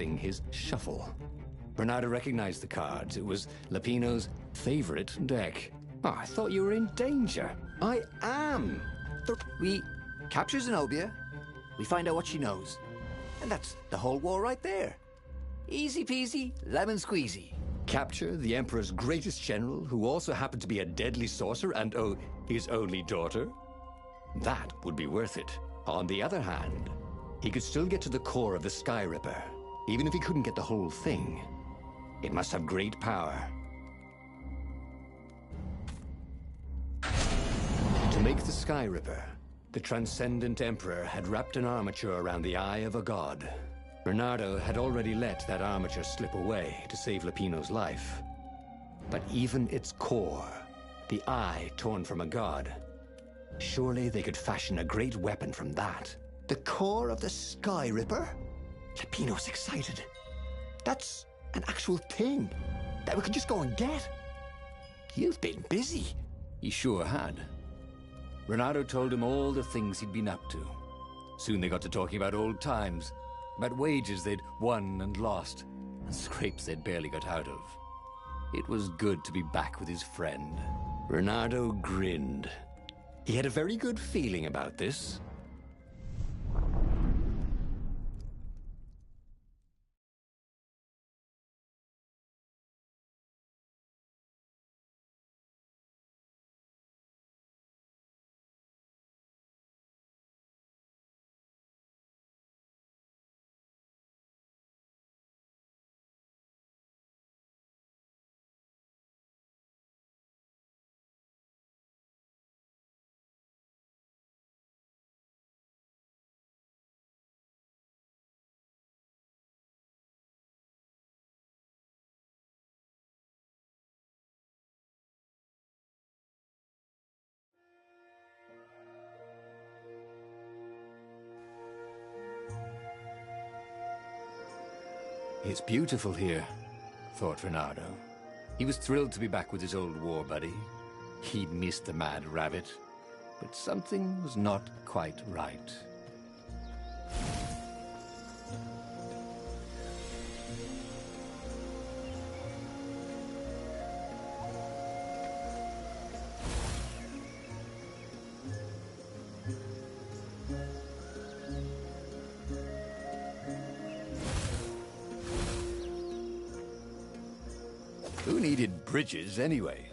practicing his shuffle. Bernardo recognized the cards. It was Lapino's favorite deck. Oh, I thought you were in danger. I am. We capture Zenobia, we find out what she knows, and that's the whole war right there. Easy peasy, lemon squeezy. Capture the Emperor's greatest general, who also happened to be a deadly sorcerer, and oh, his only daughter? That would be worth it. On the other hand, he could still get to the core of the Sky Ripper, even if he couldn't get the whole thing. It must have great power. To make the Sky Ripper, the Transcendent Emperor had wrapped an armature around the eye of a god. Bernardo had already let that armature slip away to save Lapino's life. But even its core, the eye torn from a god, surely they could fashion a great weapon from that. The core of the Sky Ripper? Lapino's excited. That's an actual thing that we could just go and get. You've been busy. He sure had. Bernardo told him all the things he'd been up to. Soon they got to talking about old times, about wages they'd won and lost, and scrapes they'd barely got out of. It was good to be back with his friend. Bernardo grinned. He had a very good feeling about this. It's beautiful here, thought Bernardo. He was thrilled to be back with his old war buddy. He'd missed the mad rabbit, but something was not quite right. Who needed bridges anyway?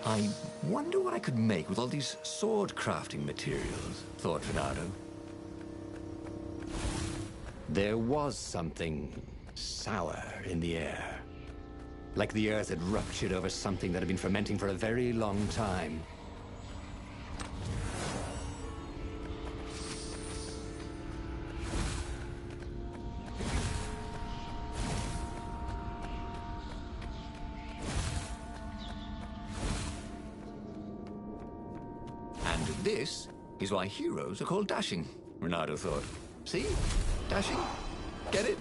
I wonder what I could make with all these sword crafting materials, thought Bernardo. There was something sour in the air. Like the earth had ruptured over something that had been fermenting for a very long time. This is why heroes are called dashing, Bernardo thought. See? Dashing? Get it?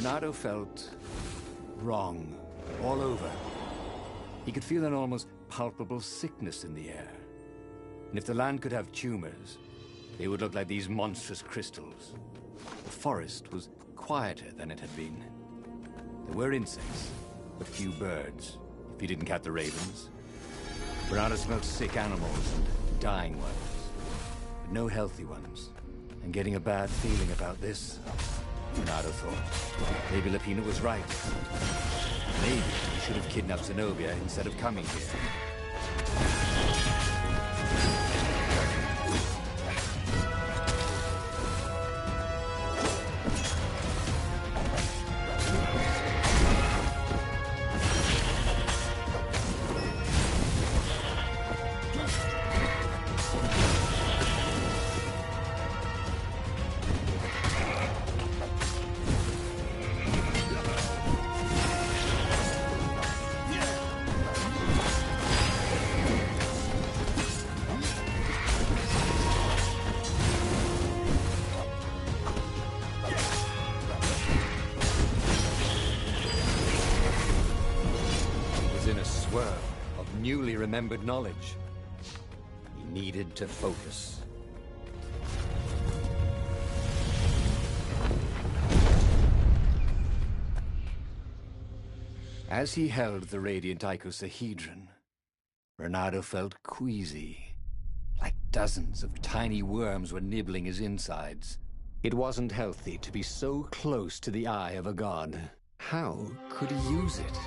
Renato felt wrong all over. He could feel an almost palpable sickness in the air. And if the land could have tumors, they would look like these monstrous crystals. The forest was quieter than it had been. There were insects, but few birds, if you didn't count the ravens. Renato smelled sick animals and dying ones, but no healthy ones. And getting a bad feeling about this, Renato thought. Maybe Lupino was right. Maybe he should have kidnapped Zenobia instead of coming here. Newly remembered knowledge. He needed to focus. As he held the radiant icosahedron, Renato felt queasy, like dozens of tiny worms were nibbling his insides. It wasn't healthy to be so close to the eye of a god. How could he use it?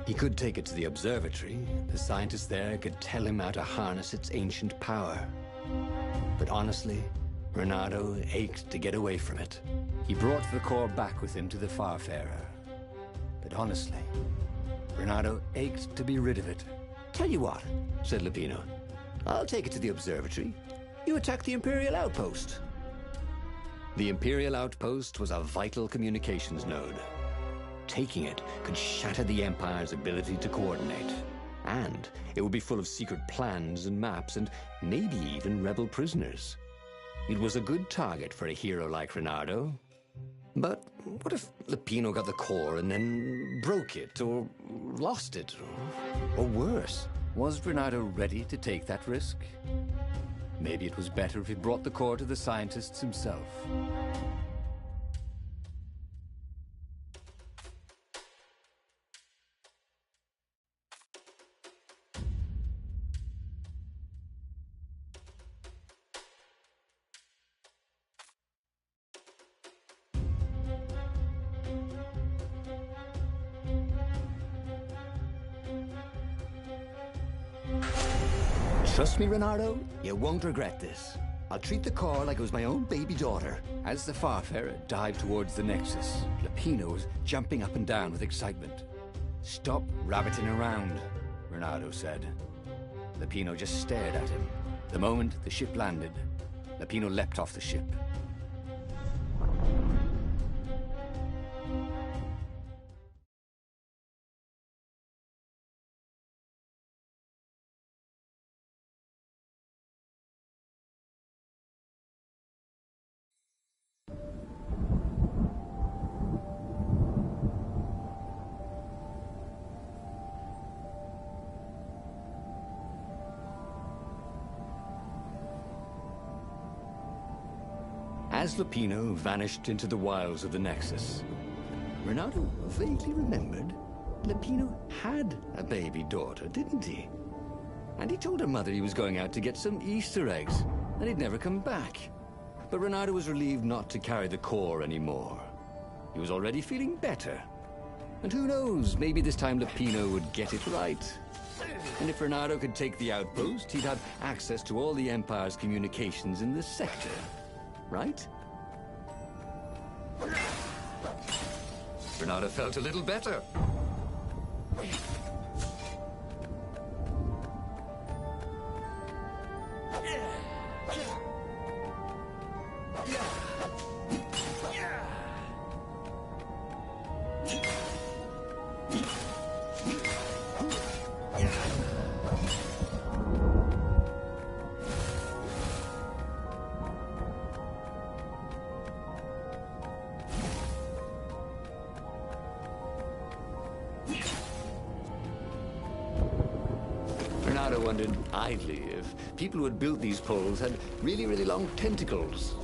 He could take it to the observatory. The scientists there could tell him how to harness its ancient power. But honestly, Renato ached to get away from it. He brought the core back with him to the Farfarer. But honestly, Renato ached to be rid of it. Tell you what, said Lupino. I'll take it to the observatory. You attack the Imperial outpost. The Imperial outpost was a vital communications node. Taking it could shatter the Empire's ability to coordinate. And it would be full of secret plans and maps and maybe even rebel prisoners. It was a good target for a hero like Renato. But what if Lupino got the core and then broke it or lost it? Or worse, was Renato ready to take that risk? Maybe it was better if he brought the core to the scientists himself. Trust me, Renato, you won't regret this. I'll treat the core like it was my own baby daughter. As the Farfarer dived towards the Nexus, Lupino was jumping up and down with excitement. Stop rabbiting around, Renato said. Lupino just stared at him. The moment the ship landed, Lupino leapt off the ship. As Lupino vanished into the wilds of the Nexus, Renato vaguely remembered Lupino had a baby daughter, didn't he? And he told her mother he was going out to get some Easter eggs, and he'd never come back. But Renato was relieved not to carry the core anymore. He was already feeling better. And who knows, maybe this time Lupino would get it right. And if Renato could take the outpost, he'd have access to all the Empire's communications in this sector. Right? Renato felt a little better. Renata wondered idly if people who had built these poles had really, really long tentacles.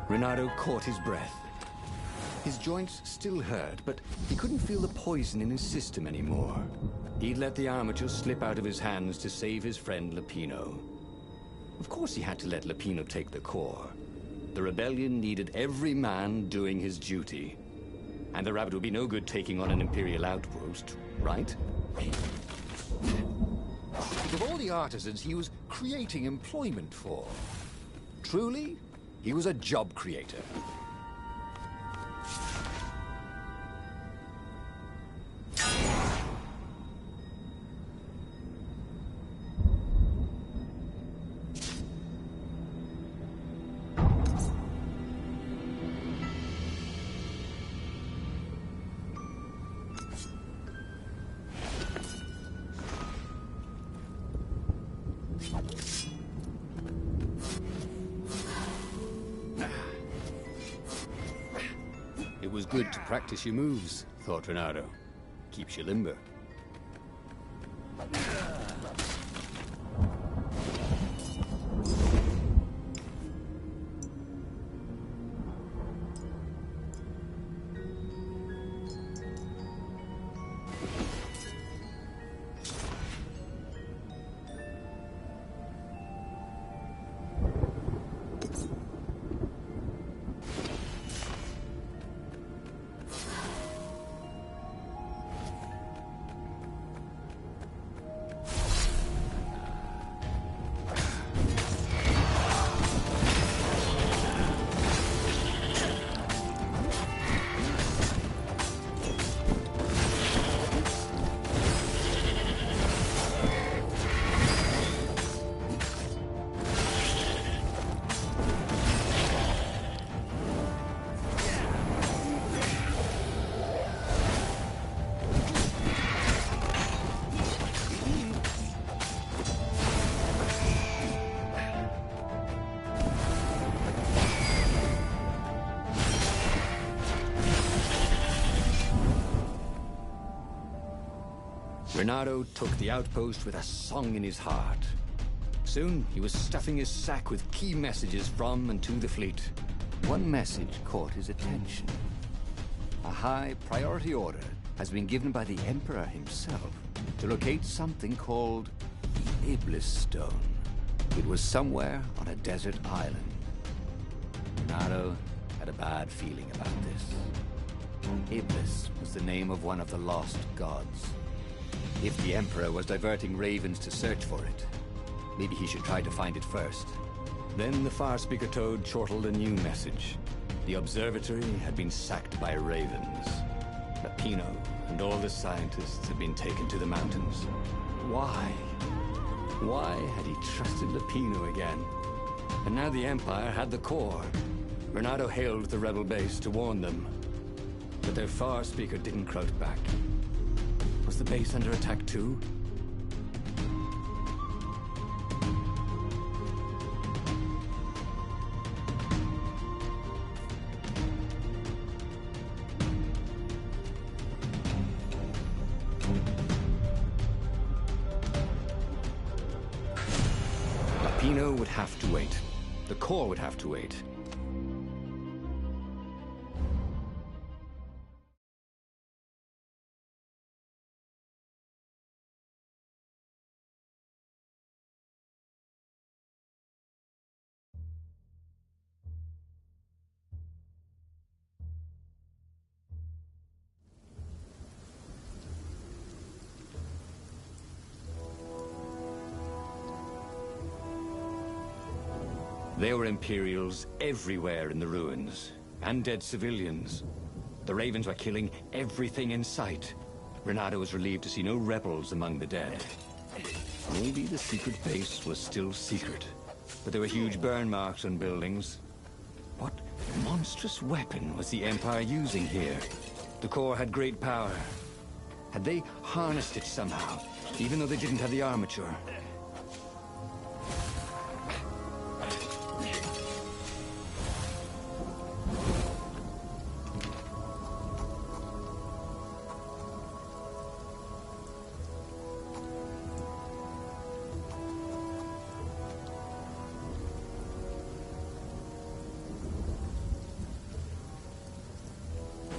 Renato caught his breath. His joints still hurt, but he couldn't feel the poison in his system anymore. He'd let the armature slip out of his hands to save his friend Lupino. Of course he had to let Lupino take the core. The rebellion needed every man doing his duty. And the rabbit would be no good taking on an Imperial outpost, right? Think of all the artisans he was creating employment for. Truly, he was a job creator. It was good to practice your moves, thought Renato. Keeps you limber. Renato took the outpost with a song in his heart. Soon, he was stuffing his sack with key messages from and to the fleet. One message caught his attention. A high priority order has been given by the Emperor himself to locate something called the Iblis Stone. It was somewhere on a desert island. Renato had a bad feeling about this. Iblis was the name of one of the lost gods. If the Emperor was diverting ravens to search for it, maybe he should try to find it first. Then the Farspeaker Toad chortled a new message. The observatory had been sacked by ravens. Lupino and all the scientists had been taken to the mountains. Why? Why had he trusted Lupino again? And now the Empire had the core. Renato hailed the rebel base to warn them. But their Farspeaker didn't croak back. Was the base under attack too? Pino would have to wait. The core would have to wait. There were Imperials everywhere in the ruins, and dead civilians. The Ravens were killing everything in sight. Renato was relieved to see no rebels among the dead. Maybe the secret base was still secret, but there were huge burn marks on buildings. What monstrous weapon was the Empire using here? The core had great power. Had they harnessed it somehow, even though they didn't have the armature?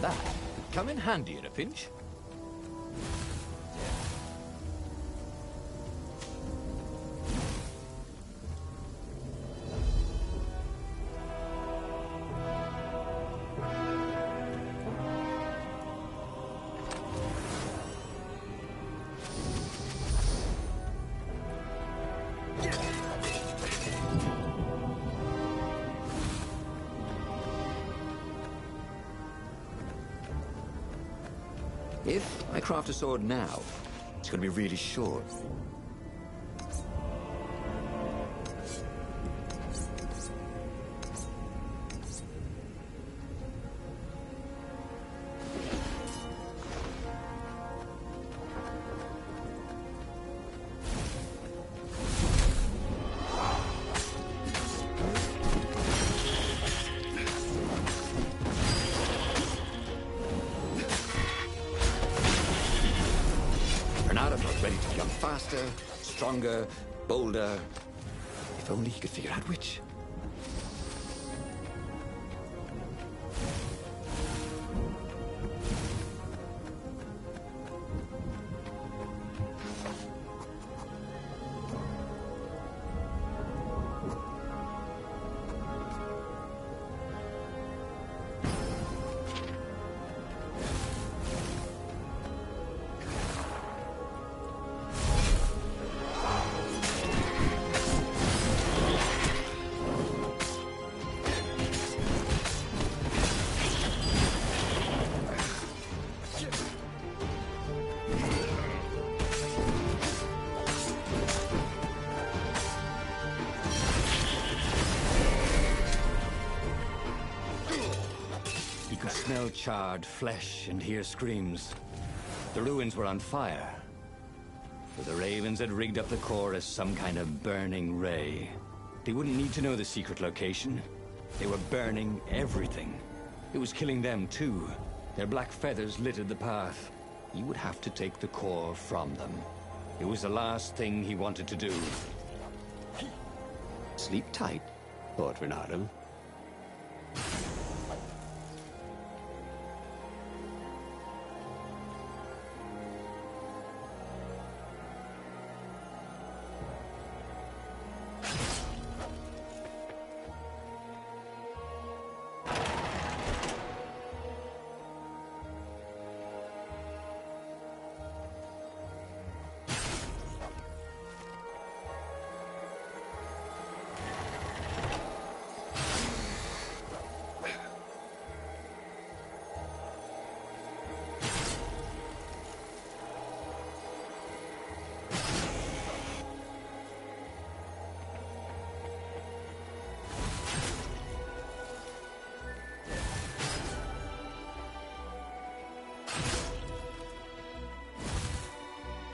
That would come in handy at a pinch. If I craft a sword now, it's going to be really short. Ready to become faster, stronger, bolder. If only he could figure out which. Smell charred flesh and hear screams. The ruins were on fire. But the Ravens had rigged up the core as some kind of burning ray. They wouldn't need to know the secret location. They were burning everything. It was killing them too. Their black feathers littered the path. He would have to take the core from them. It was the last thing he wanted to do. Sleep tight, thought Renato.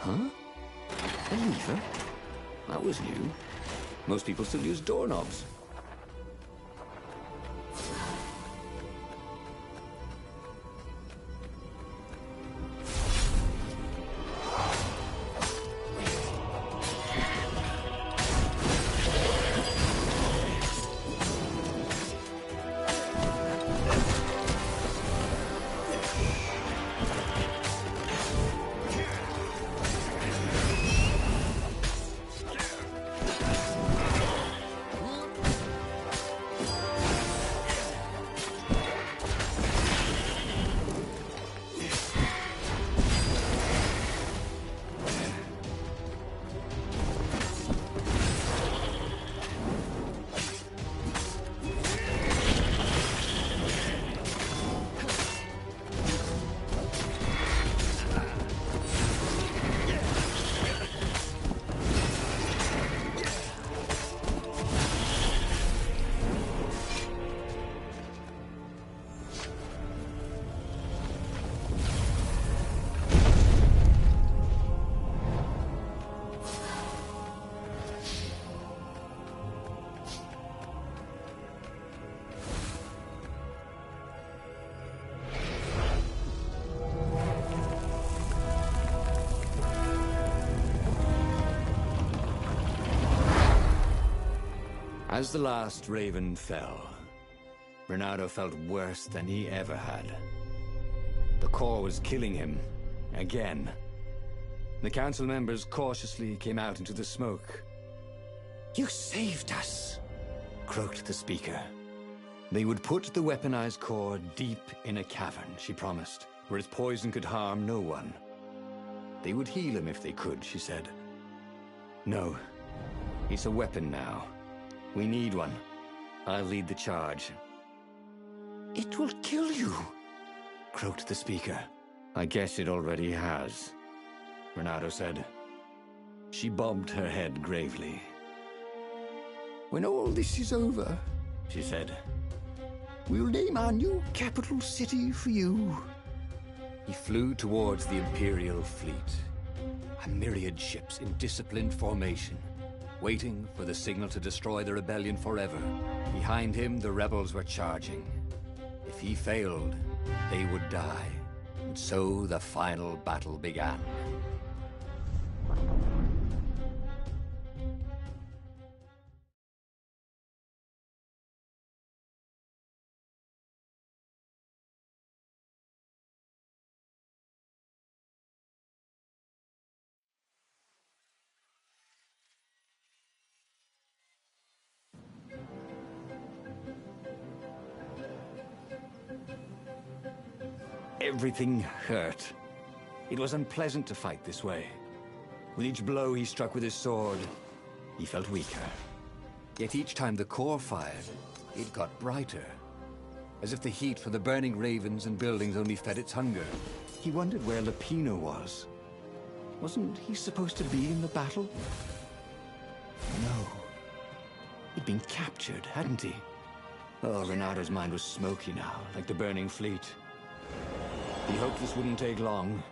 Huh? A lever? That was new. Most people still use doorknobs. As the last raven fell, Renato felt worse than he ever had. The core was killing him, again. The council members cautiously came out into the smoke. "You saved us," croaked the speaker. They would put the weaponized core deep in a cavern, she promised, where its poison could harm no one. They would heal him if they could, she said. No, he's a weapon now. We need one. I'll lead the charge. "It will kill you," croaked the speaker. "I guess it already has," Renato said. She bobbed her head gravely. "When all this is over," she said, "we'll name our new capital city for you." He flew towards the Imperial fleet, a myriad ships in disciplined formation, waiting for the signal to destroy the rebellion forever. Behind him, the rebels were charging. If he failed, they would die. And so the final battle began. Everything hurt. It was unpleasant to fight this way. With each blow he struck with his sword, he felt weaker. Yet each time the core fired, it got brighter. As if the heat from the burning ravens and buildings only fed its hunger. He wondered where Lapino was. Wasn't he supposed to be in the battle? No. He'd been captured, hadn't he? Oh, Renato's mind was smoky now, like the burning fleet. He hoped this wouldn't take long.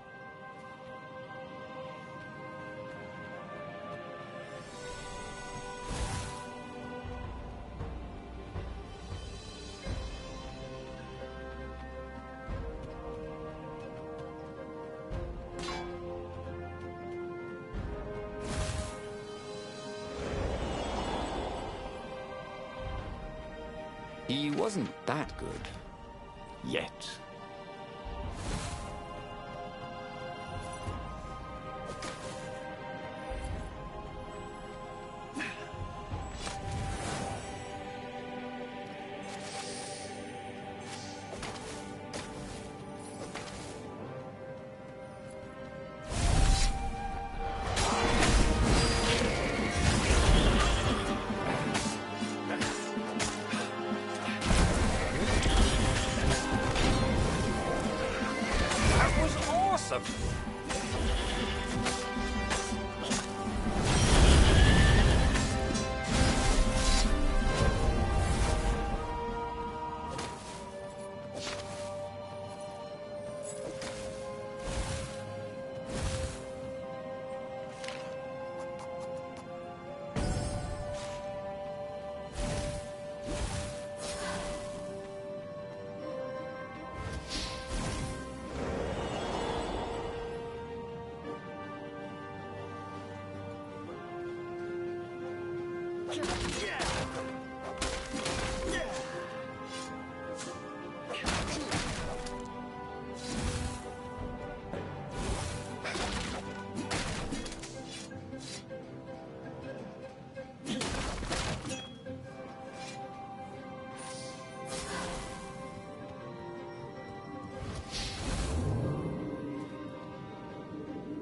He wasn't that good. Yet.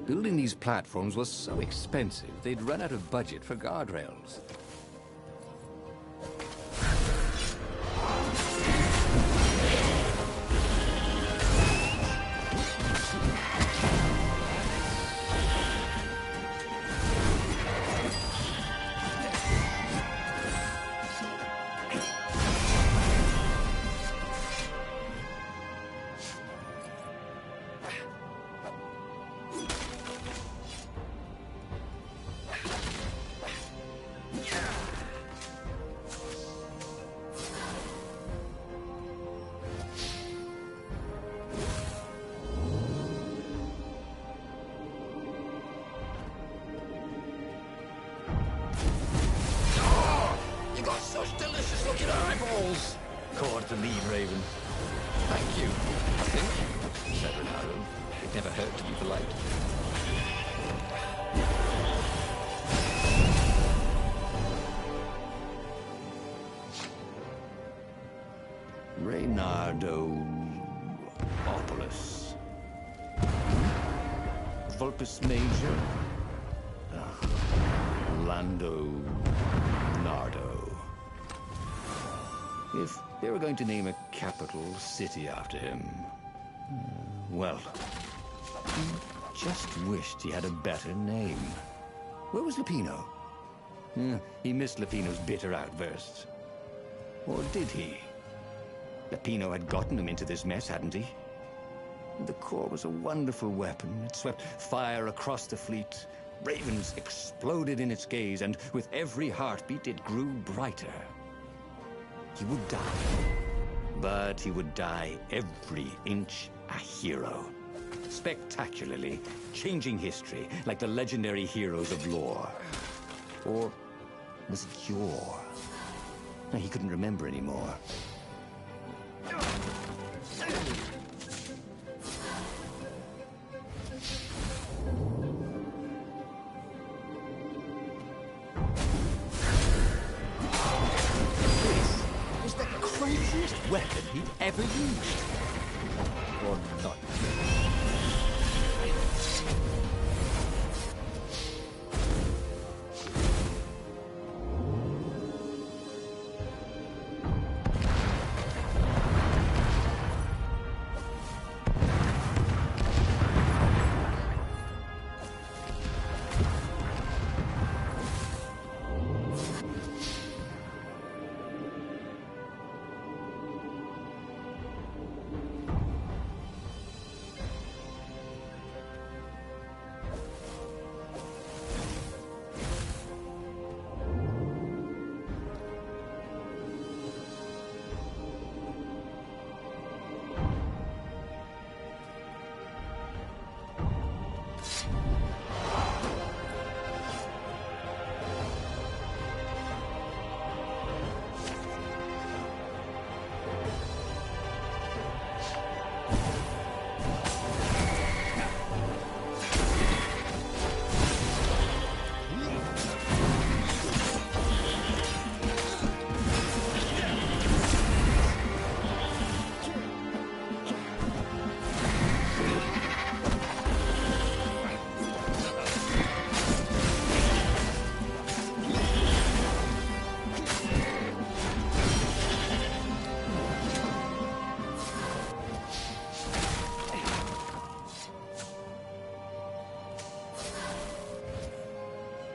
Building these platforms was so expensive, they'd run out of budget for guardrails. Yeah! to leave, Raven. Thank you, I think, said Renato. It never hurt to be polite. Reynardo-opolis. Vulpus Major. Lando Nardo. If they were going to name a capital city after him, well, he just wished he had a better name. Where was Lupino? He missed Lupino's bitter outbursts. Or did he? Lupino had gotten him into this mess, hadn't he? The core was a wonderful weapon. It swept fire across the fleet. Ravens exploded in its gaze, and with every heartbeat, it grew brighter. He would die. But he would die every inch a hero. Spectacularly, changing history like the legendary heroes of lore. Or was it yore? He couldn't remember anymore. Weapon he'd ever used. Or not.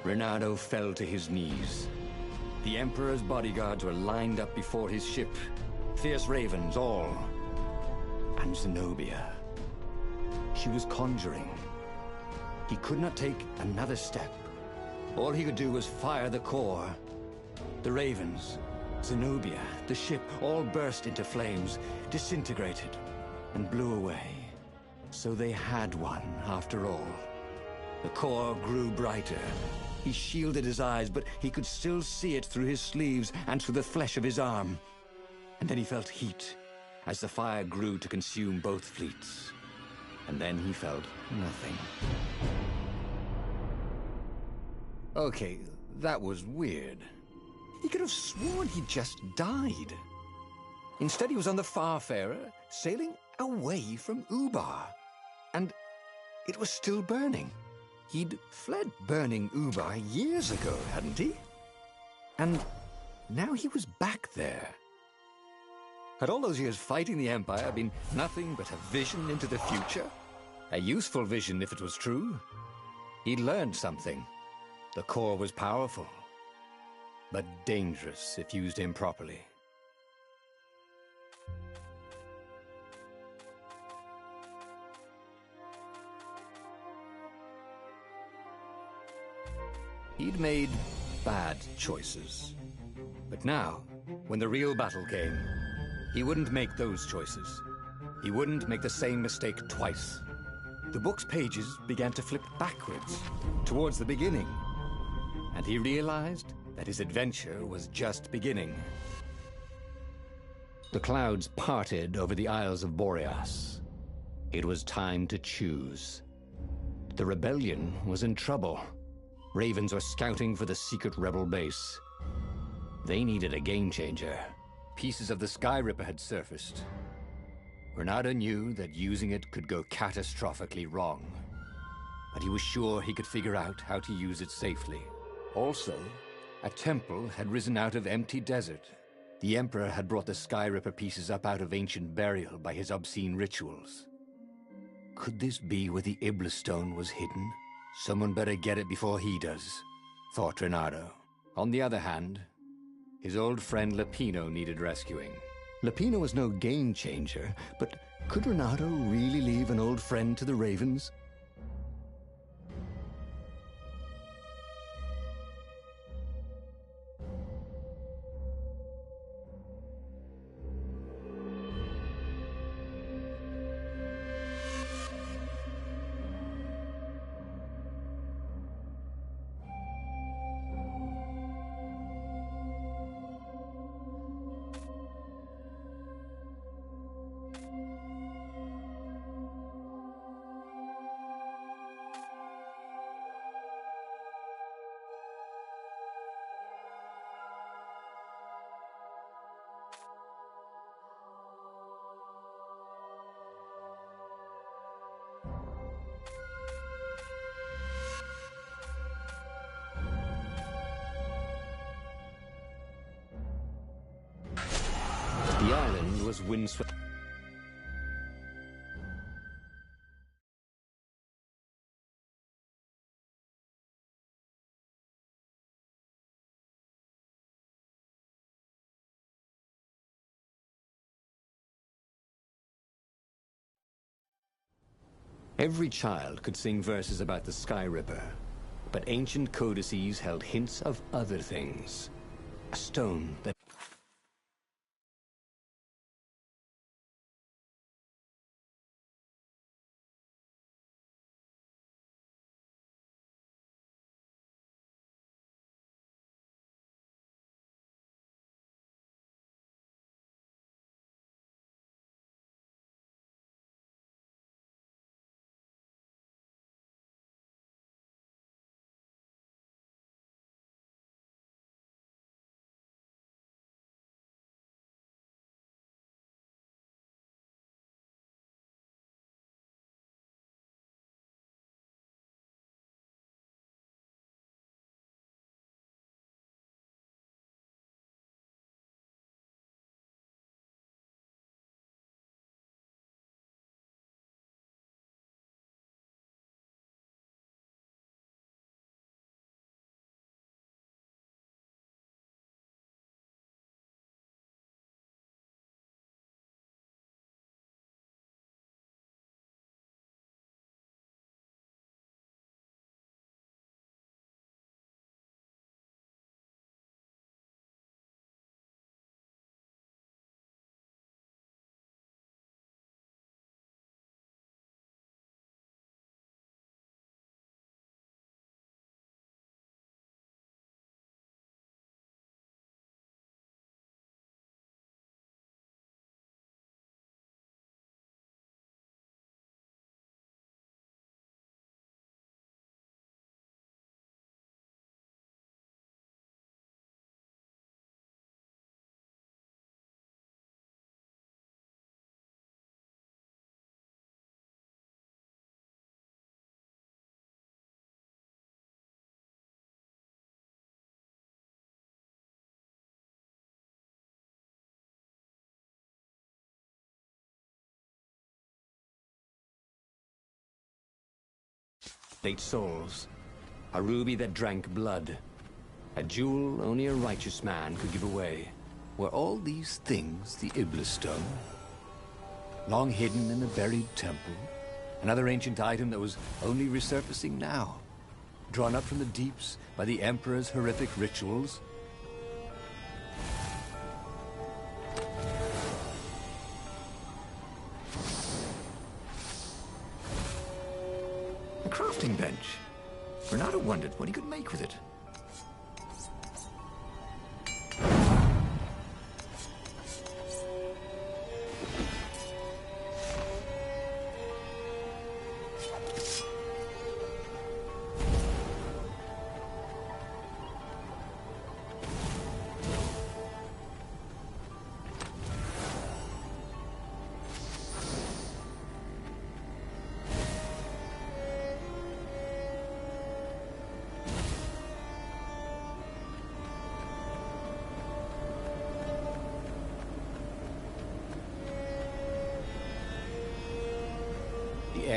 Reynardo fell to his knees. The Emperor's bodyguards were lined up before his ship. Fierce ravens, all. And Zenobia. She was conjuring. He could not take another step. All he could do was fire the core. The ravens, Zenobia, the ship, all burst into flames, disintegrated, and blew away. So they had one, after all. The core grew brighter. He shielded his eyes, but he could still see it through his sleeves and through the flesh of his arm. And then he felt heat, as the fire grew to consume both fleets. And then he felt nothing. Okay, that was weird. He could have sworn he just died. Instead, he was on the Farfarer, sailing away from Ubar. And it was still burning. He'd fled burning Ubar years ago, hadn't he? And now he was back there. Had all those years fighting the Empire been nothing but a vision into the future? A useful vision if it was true. He'd learned something. The core was powerful, but dangerous if used improperly. He'd made bad choices. But now, when the real battle came, he wouldn't make those choices. He wouldn't make the same mistake twice. The book's pages began to flip backwards, towards the beginning. And he realized that his adventure was just beginning. The clouds parted over the Isles of Boreas. It was time to choose. The rebellion was in trouble. Ravens were scouting for the secret rebel base. They needed a game changer. Pieces of the Sky Ripper had surfaced. Renato knew that using it could go catastrophically wrong, but he was sure he could figure out how to use it safely. Also, a temple had risen out of empty desert. The Emperor had brought the Sky Ripper pieces up out of ancient burial by his obscene rituals. Could this be where the Iblis stone was hidden? Someone better get it before he does, thought Renato. On the other hand, his old friend Lapino needed rescuing. Lapino was no game changer, but could Renato really leave an old friend to the Ravens? The island was windswept. Every child could sing verses about the Sky Ripper, but ancient codices held hints of other things. A stone that ate souls, a ruby that drank blood, a jewel only a righteous man could give away. Were all these things the Iblis stone? Long hidden in a buried temple? Another ancient item that was only resurfacing now? Drawn up from the deeps by the Emperor's horrific rituals? A crafting bench. Renato wondered what he could make with it.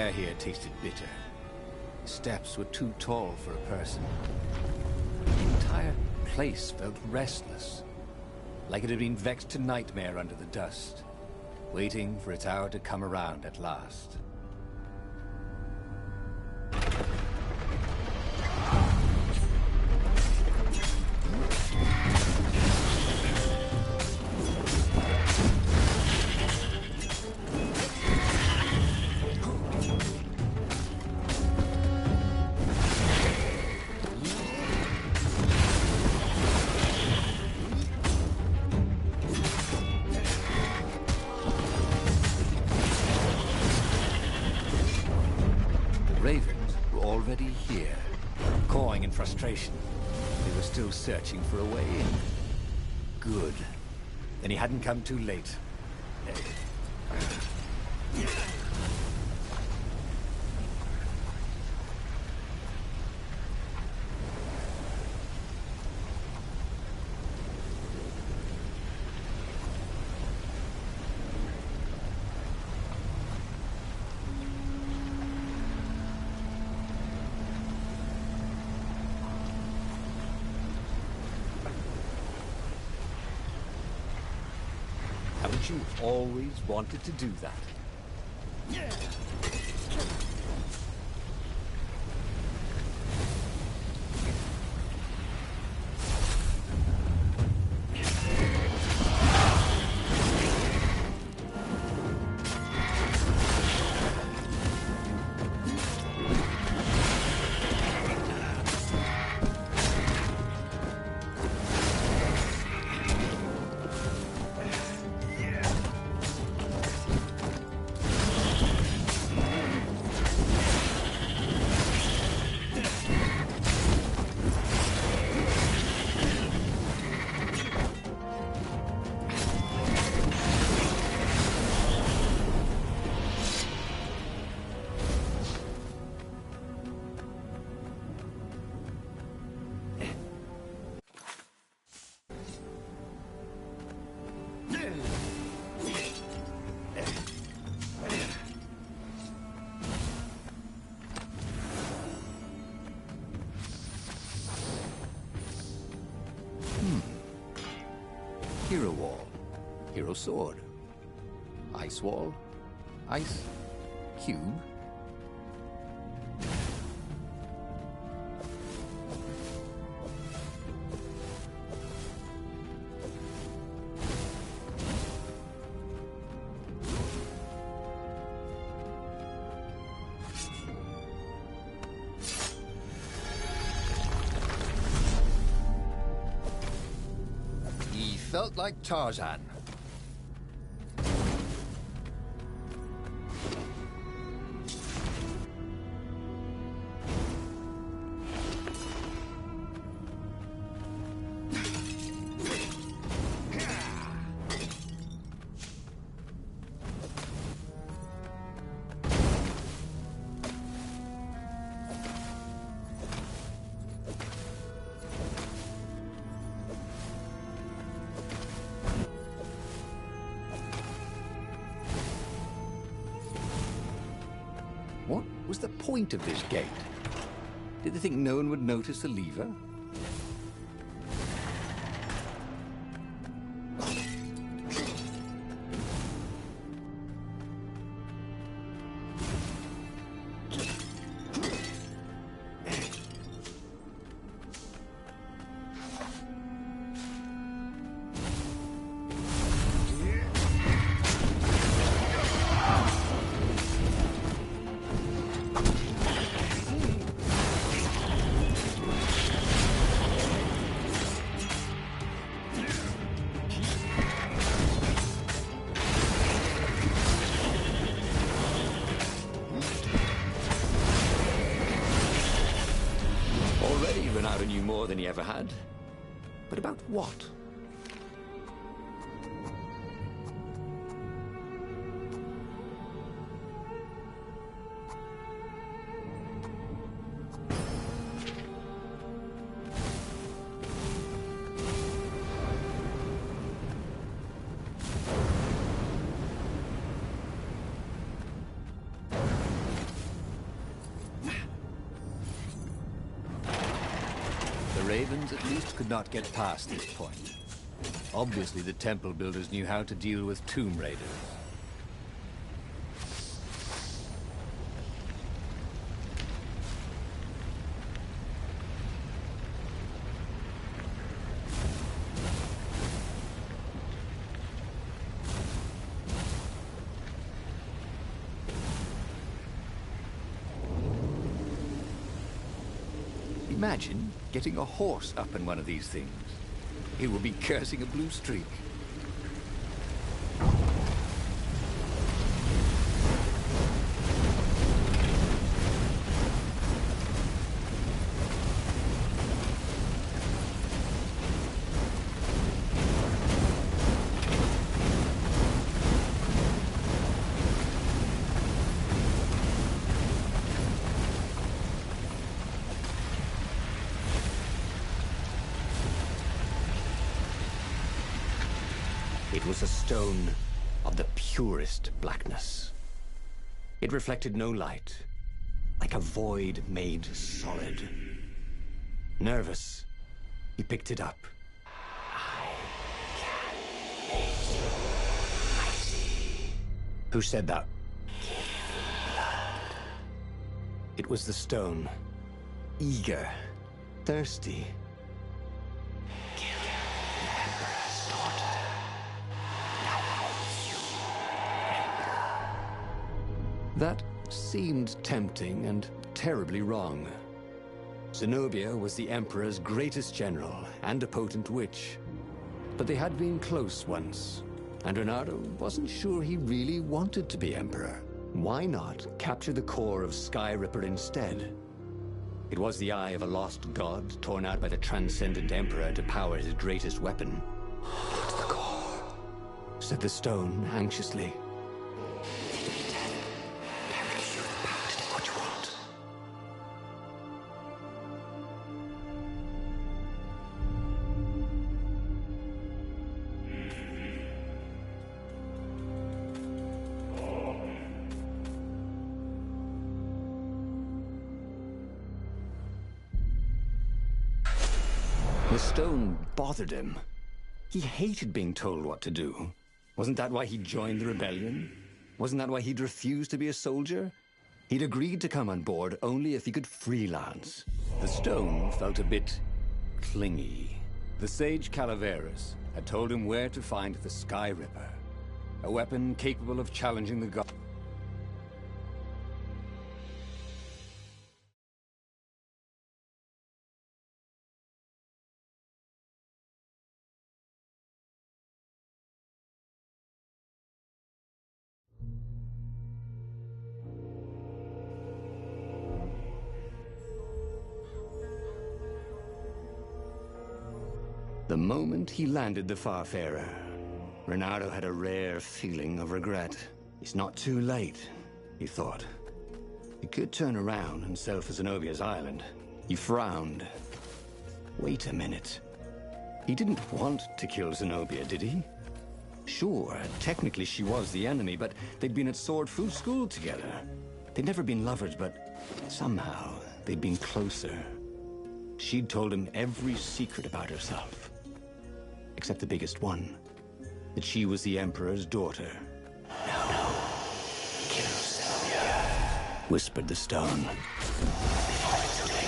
air here tasted bitter. The steps were too tall for a person. The entire place felt restless, like it had been vexed to nightmare under the dust, waiting for its hour to come around at last. Ravens were already here, cawing in frustration. They were still searching for a way in. Good. Then he hadn't come too late. Haven't you always wanted to do that? Hero wall, hero sword, ice wall, ice cube. Felt like Tarzan. What was the point of this gate? Did they think no one would notice the lever? Renato knew more than he ever had. But about what? Ravens at least could not get past this point. Obviously, the temple builders knew how to deal with tomb raiders. Imagine getting a horse up in one of these things. He will be cursing a blue streak. It was a stone of the purest blackness. It reflected no light, like a void made solid. Nervous, he picked it up. I can make you mighty. Who said that? It was the stone. Eager, thirsty. That seemed tempting and terribly wrong. Zenobia was the Emperor's greatest general and a potent witch. But they had been close once, and Renato wasn't sure he really wanted to be Emperor. Why not capture the core of Sky Ripper instead? It was the eye of a lost god torn out by the transcendent Emperor to power his greatest weapon. "Not the core," said the stone anxiously. The stone bothered him. He hated being told what to do. Wasn't that why he joined the rebellion? Wasn't that why he'd refused to be a soldier? He'd agreed to come on board only if he could freelance. The stone felt a bit clingy. The sage Calaveras had told him where to find the Sky Ripper, a weapon capable of challenging the gods. The moment he landed the Farfarer, Renato had a rare feeling of regret. It's not too late, he thought. He could turn around and sail for Zenobia's island. He frowned. Wait a minute. He didn't want to kill Zenobia, did he? Sure, technically she was the enemy, but they'd been at Sword Food School together. They'd never been lovers, but somehow they'd been closer. She'd told him every secret about herself. Except the biggest one. That she was the Emperor's daughter. No. Kill Zenobia, whispered the stone. Before it's too late.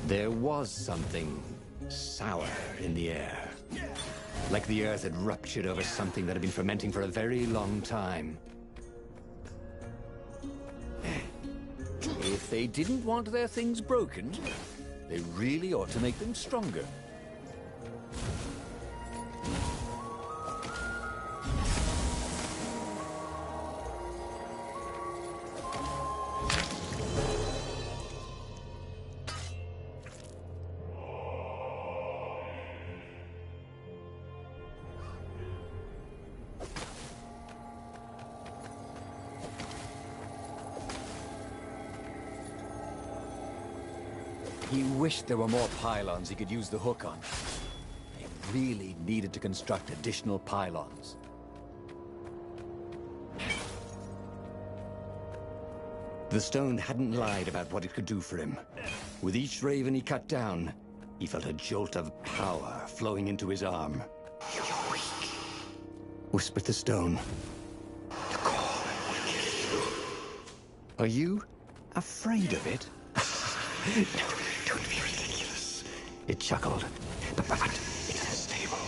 There was something sour in the air. Like the earth had ruptured over something that had been fermenting for a very long time. If they didn't want their things broken, they really ought to make them stronger. He wished there were more pylons he could use the hook on. They really needed to construct additional pylons. The stone hadn't lied about what it could do for him. With each raven he cut down, he felt a jolt of power flowing into his arm. "You're weak," whispered the stone. "The core will kill you." "Are you afraid of it?" "No, don't be ridiculous," it chuckled. But it's unstable.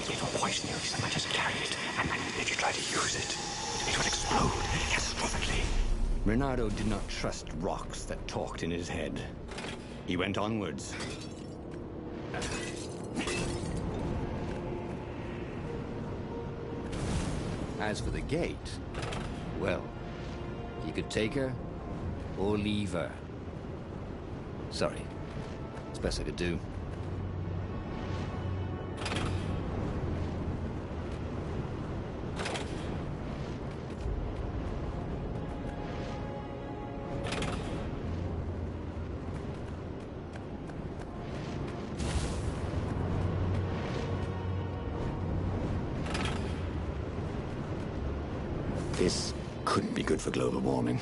It will poison you if you just carry it, and if you try to use it, it will explode catastrophically. Reynardo did not trust rocks that talked in his head. He went onwards. As for the gate, well, you could take her or leave her. Sorry, it's best I could do. This couldn't be good for global warming.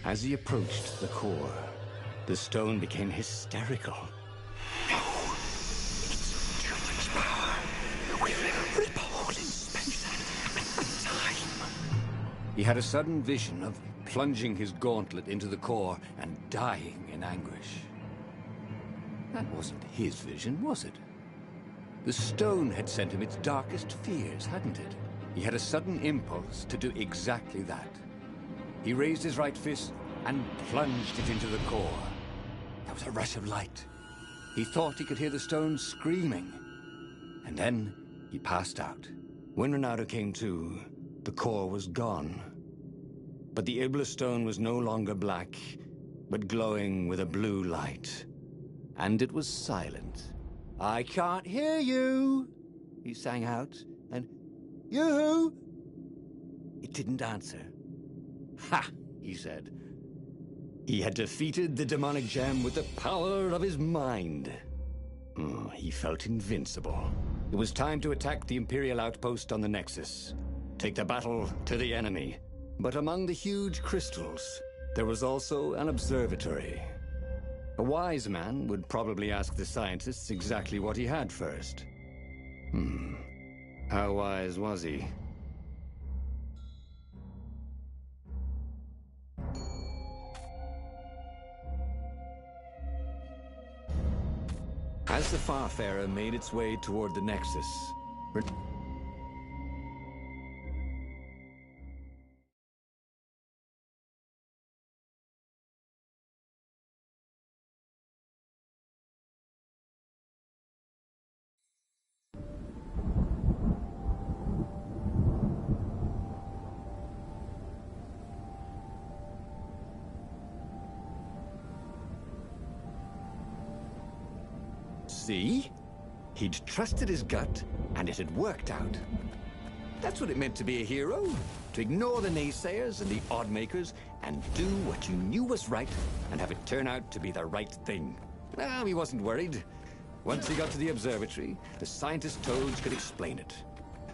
As he approached the core, the stone became hysterical. "No, it's too much power. We'll rip a hole in space and time." He had a sudden vision of plunging his gauntlet into the core and dying in anguish. That wasn't his vision, was it? The stone had sent him its darkest fears, hadn't it? He had a sudden impulse to do exactly that. He raised his right fist and plunged it into the core. There was a rush of light. He thought he could hear the stone screaming. And then he passed out. When Reynardo came to, the core was gone. But the Iblis stone was no longer black, but glowing with a blue light. And it was silent. "I can't hear you," he sang out. And, "Yoo-hoo!" It didn't answer. "Ha!" he said. He had defeated the demonic gem with the power of his mind. He felt invincible. It was time to attack the Imperial outpost on the Nexus. Take the battle to the enemy. But among the huge crystals, there was also an observatory. A wise man would probably ask the scientists exactly what he had first. How wise was he? As the Farfarer made its way toward the Nexus, see? He'd trusted his gut, and it had worked out. That's what it meant to be a hero. To ignore the naysayers and the oddmakers, and do what you knew was right, and have it turn out to be the right thing. He wasn't worried. Once he got to the observatory, the scientist toads could explain it.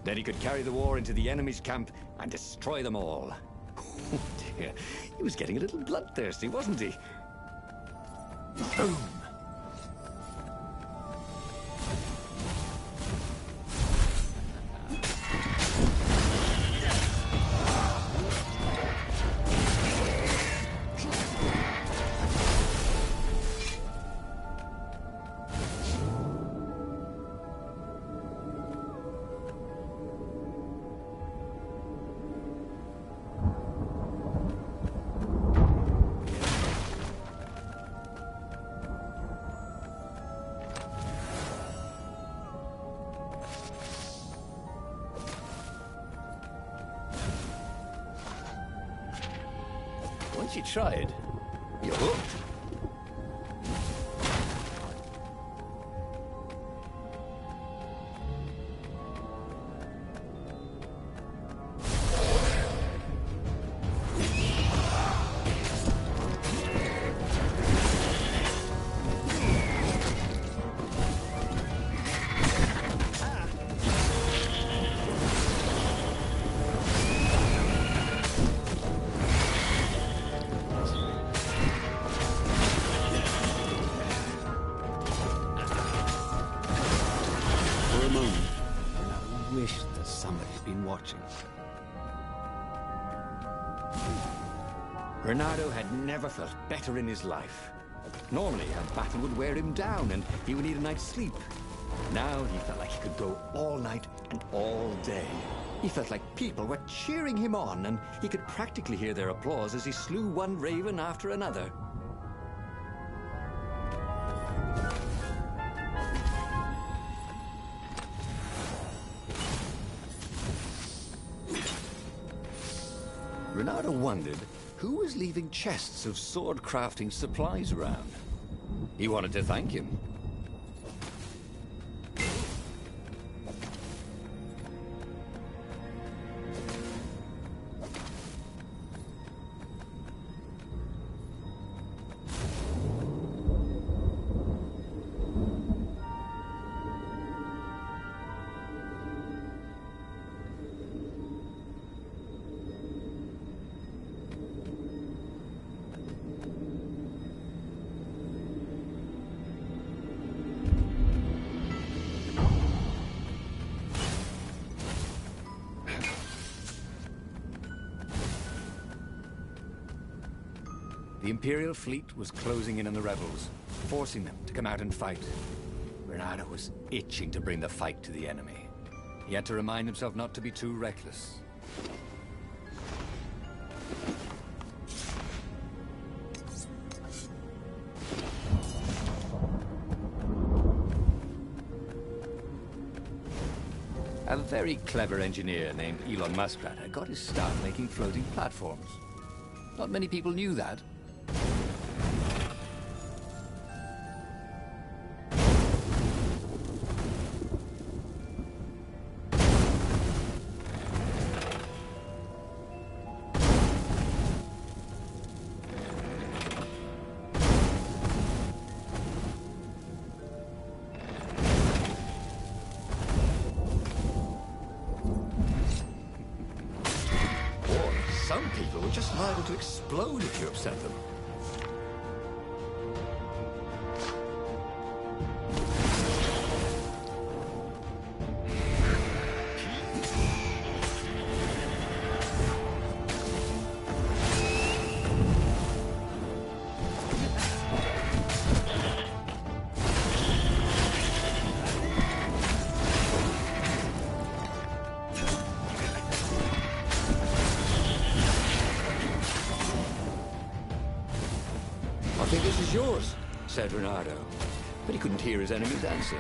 Then he could carry the war into the enemy's camp and destroy them all. Oh dear, he was getting a little bloodthirsty, wasn't he? Boom! Once you try it, you're hooked. Renato had never felt better in his life. Normally, a battle would wear him down and he would need a night's sleep. Now he felt like he could go all night and all day. He felt like people were cheering him on, and he could practically hear their applause as he slew one raven after another. Renato wondered who was leaving chests of sword-crafting supplies around. He wanted to thank him. The Imperial fleet was closing in on the rebels, forcing them to come out and fight. Renato was itching to bring the fight to the enemy. He had to remind himself not to be too reckless. A very clever engineer named Elon Muskrat had got his start making floating platforms. Not many people knew that. Some people were just liable to explode if you upset them. I think this is yours, said Renato, but he couldn't hear his enemy's answer.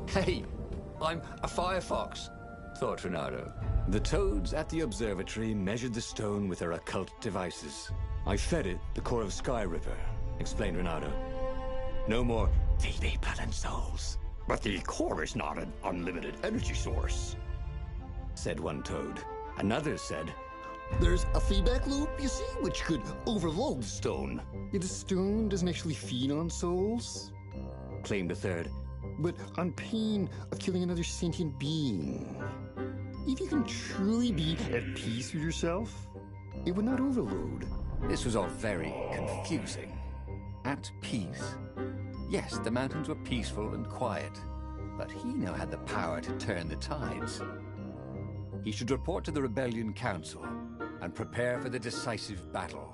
Hey, I'm a firefox, thought Renato. The toads at the observatory measured the stone with their occult devices. I fed it the core of Sky River, explained Renato. No more VV blood and souls. But the core is not an unlimited energy source, said one toad. Another said, there's a feedback loop, you see, which could overload the stone. Yet the stone doesn't actually feed on souls, claimed a third. But on pain of killing another sentient being. If you can truly be at peace with yourself, it would not overload. This was all very confusing. At peace. Yes, the mountains were peaceful and quiet, but he now had the power to turn the tides. He should report to the Rebellion Council and prepare for the decisive battle.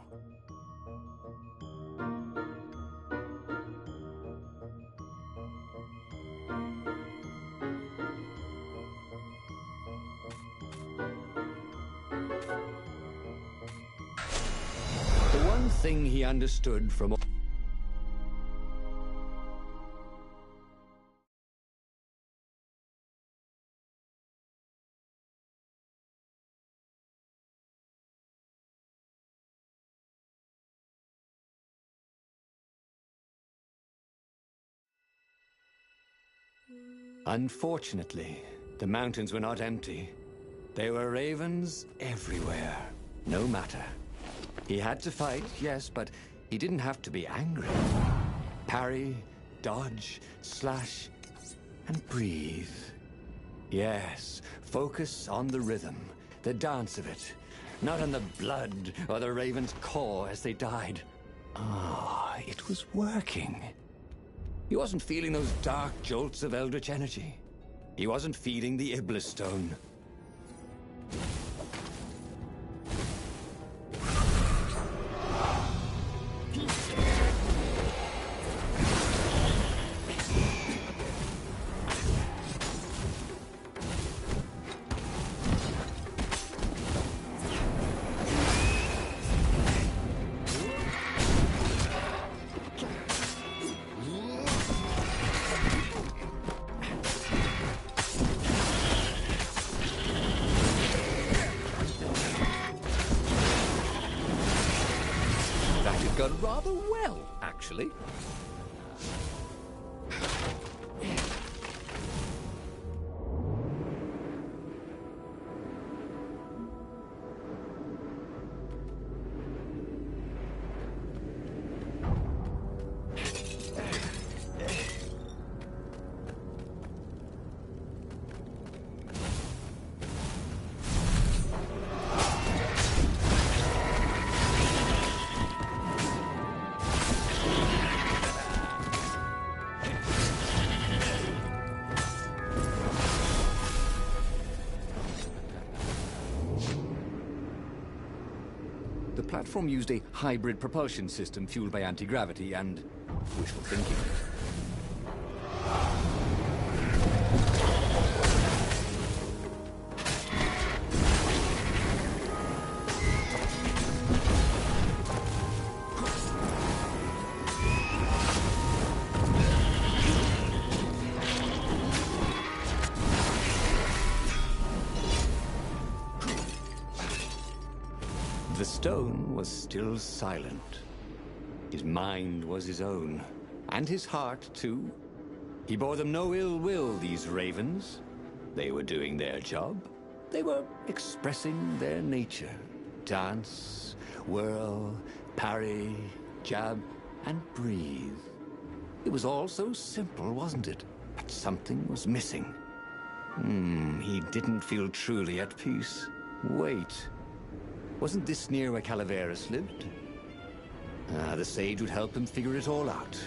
The one thing he understood from Unfortunately, the mountains were not empty. There were ravens everywhere. No matter. He had to fight, yes, but he didn't have to be angry. Parry, dodge, slash, and breathe. Yes, focus on the rhythm, the dance of it, not on the blood or the raven's core as they died. Ah, it was working. He wasn't feeling those dark jolts of eldritch energy. He wasn't feeding the Iblis Stone. Gone rather well, actually. The platform used a hybrid propulsion system fueled by anti-gravity and wishful thinking. The stone was still silent. His mind was his own, and his heart, too. He bore them no ill will, these ravens. They were doing their job. They were expressing their nature. Dance, whirl, parry, jab, and breathe. It was all so simple, wasn't it? But something was missing. He didn't feel truly at peace. Wait. Wasn't this near where Calaveras lived? The sage would help him figure it all out.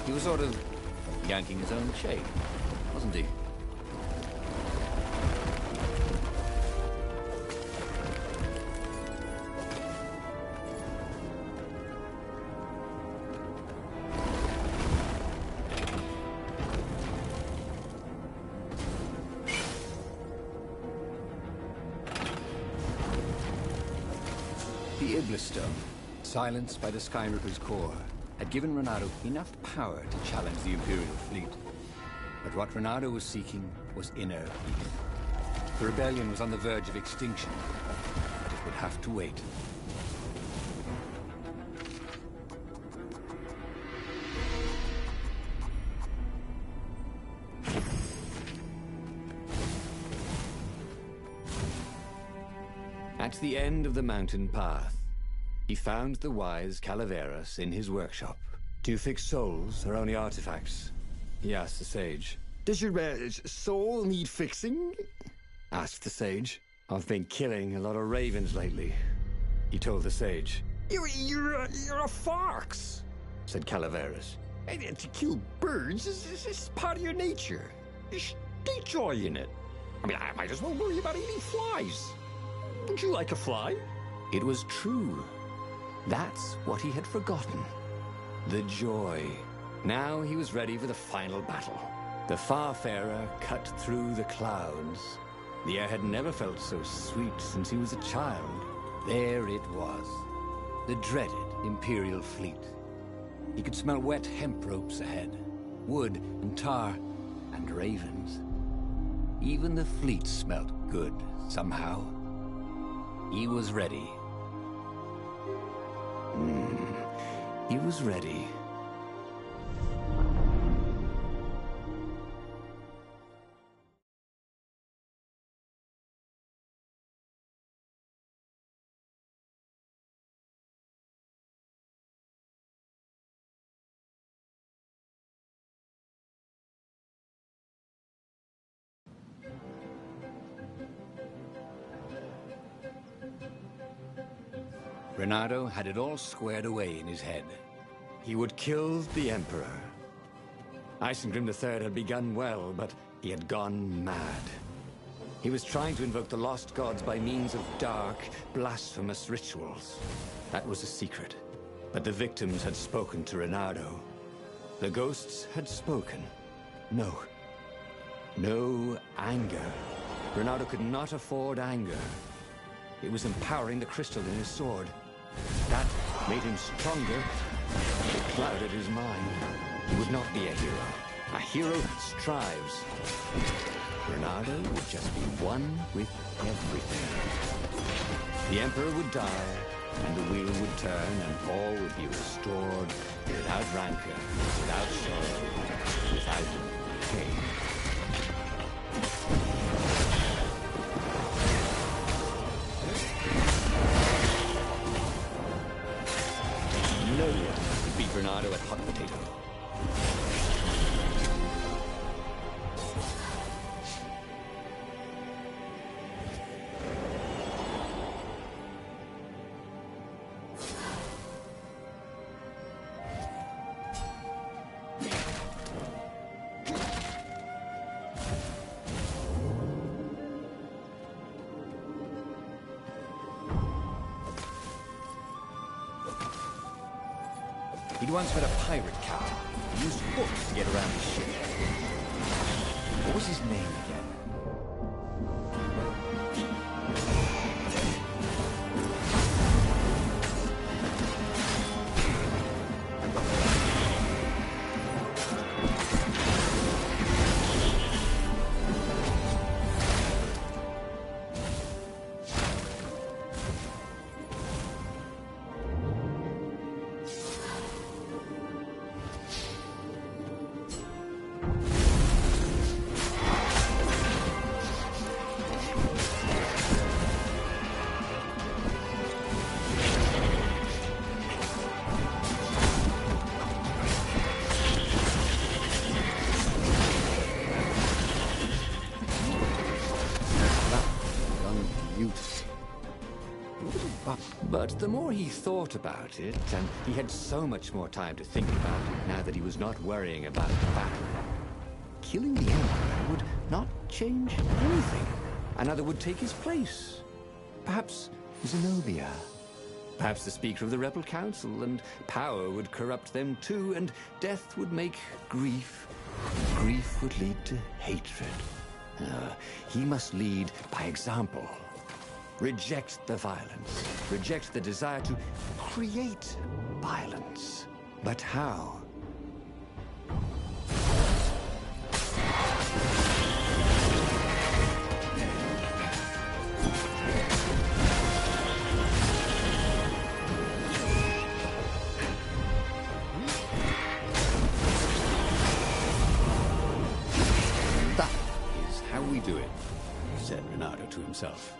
He was sort of yanking his own chain, wasn't he? The Iblis Stone, silenced by the Sky Ripper's core, had given Renato enough power to challenge the Imperial fleet. But what Renato was seeking was inner peace. The rebellion was on the verge of extinction, but it would have to wait. At the end of the mountain path, he found the wise Calaveras in his workshop. "Do you fix souls or only artifacts?" he asked the sage. Does your soul need fixing? Asked the sage. "I've been killing a lot of ravens lately," he told the sage. You're a fox, said Calaveras. And to kill birds is part of your nature. Take joy in it. I mean, I might as well worry about eating flies. Would you like a fly? It was true. That's what he had forgotten. The joy. Now he was ready for the final battle. The Farfarer cut through the clouds. The air had never felt so sweet since he was a child. There it was. The dreaded Imperial fleet. He could smell wet hemp ropes ahead, wood and tar, and ravens. Even the fleet smelt good, somehow. He was ready. He was ready. Renato had it all squared away in his head. He would kill the Emperor. Isengrim III had begun well, but he had gone mad. He was trying to invoke the lost gods by means of dark, blasphemous rituals. That was a secret. But the victims had spoken to Renato. The ghosts had spoken. No. No anger. Renato could not afford anger. It was empowering the crystal in his sword. That made him stronger. It clouded his mind. He would not be a hero. A hero strives. Renato would just be one with everything. The Emperor would die, and the wheel would turn, and all would be restored without rancor, without sorrow, without pain. No one could beat Renato at hot potato. He'd once met a pirate cow. He used hooks to get around his ship. What was his name again? But the more he thought about it, and he had so much more time to think about it now that he was not worrying about the battle, killing the Emperor would not change anything. Another would take his place. Perhaps Zenobia. Perhaps the Speaker of the Rebel Council, and power would corrupt them too, and death would make grief. Grief would lead to hatred. He must lead by example. Reject the violence. Reject the desire to create violence. But how? That is how we do it, said Renato to himself.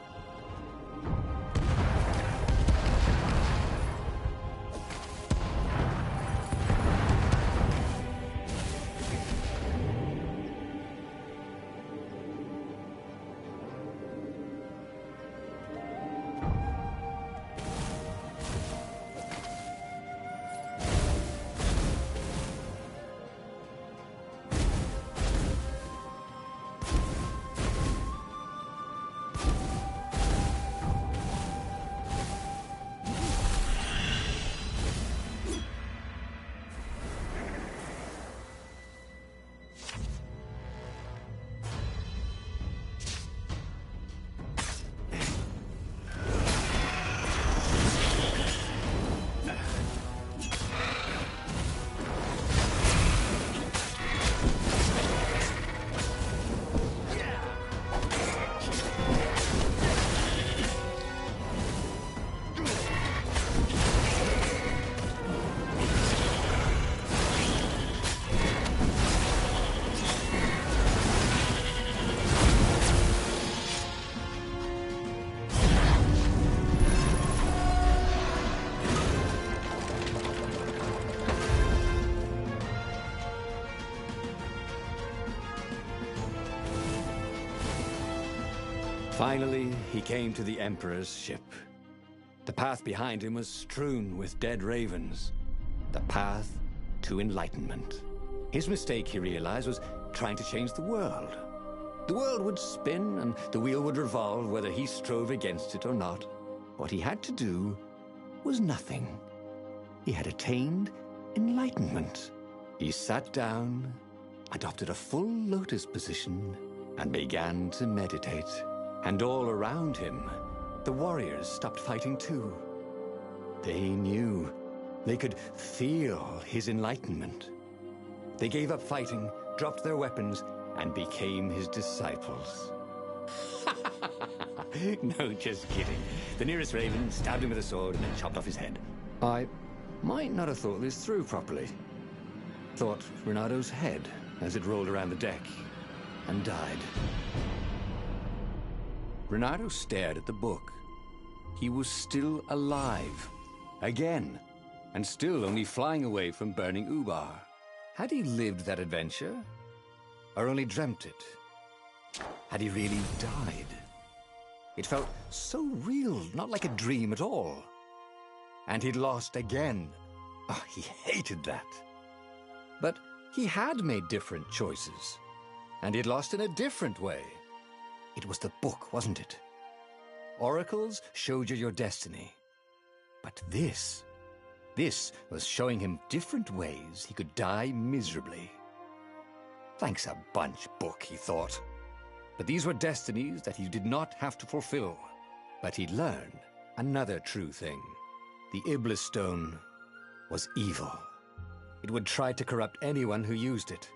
Finally, he came to the Emperor's ship. The path behind him was strewn with dead ravens. The path to enlightenment. His mistake, he realized, was trying to change the world. The world would spin and the wheel would revolve whether he strove against it or not. What he had to do was nothing. He had attained enlightenment. He sat down, adopted a full lotus position, and began to meditate. And all around him, the warriors stopped fighting too. They knew. They could feel his enlightenment. They gave up fighting, dropped their weapons, and became his disciples. No, just kidding. The nearest raven stabbed him with a sword and then chopped off his head. I might not have thought this through properly. Thought Renado's head as it rolled around the deck and died. Renado stared at the book. He was still alive. Again. And still only flying away from burning Ubar. Had he lived that adventure? Or only dreamt it? Had he really died? It felt so real, not like a dream at all. And he'd lost again. Oh, he hated that. But he had made different choices. And he'd lost in a different way. It was the book, wasn't it? Oracles showed you your destiny. But this was showing him different ways he could die miserably. Thanks a bunch, book, he thought. But these were destinies that he did not have to fulfill. But he'd learned another true thing. The Iblis Stone was evil. It would try to corrupt anyone who used it.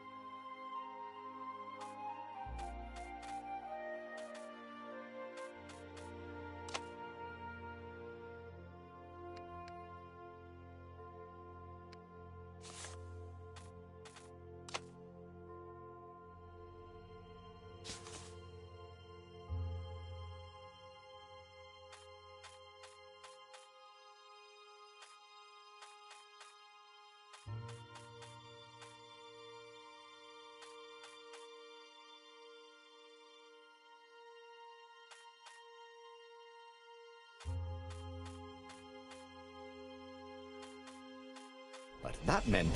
But that meant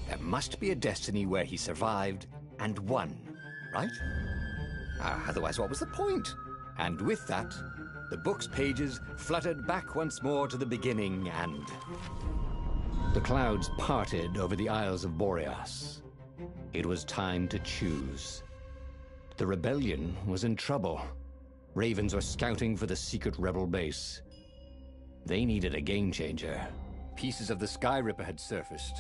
there must be a destiny where he survived and won, right? Otherwise, what was the point? And with that, the book's pages fluttered back once more to the beginning, and the clouds parted over the Isles of Boreas. It was time to choose. The rebellion was in trouble. Ravens were scouting for the secret rebel base. They needed a game changer. Pieces of the Sky Ripper had surfaced.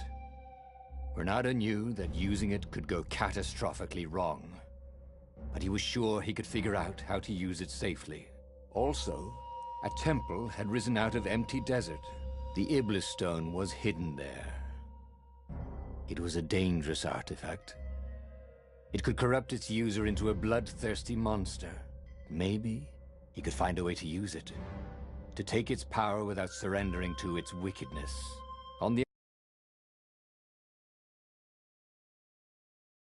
Renado knew that using it could go catastrophically wrong. But he was sure he could figure out how to use it safely. Also, a temple had risen out of empty desert. The Iblis Stone was hidden there. It was a dangerous artifact. It could corrupt its user into a bloodthirsty monster. Maybe he could find a way to use it. To take its power without surrendering to its wickedness. On the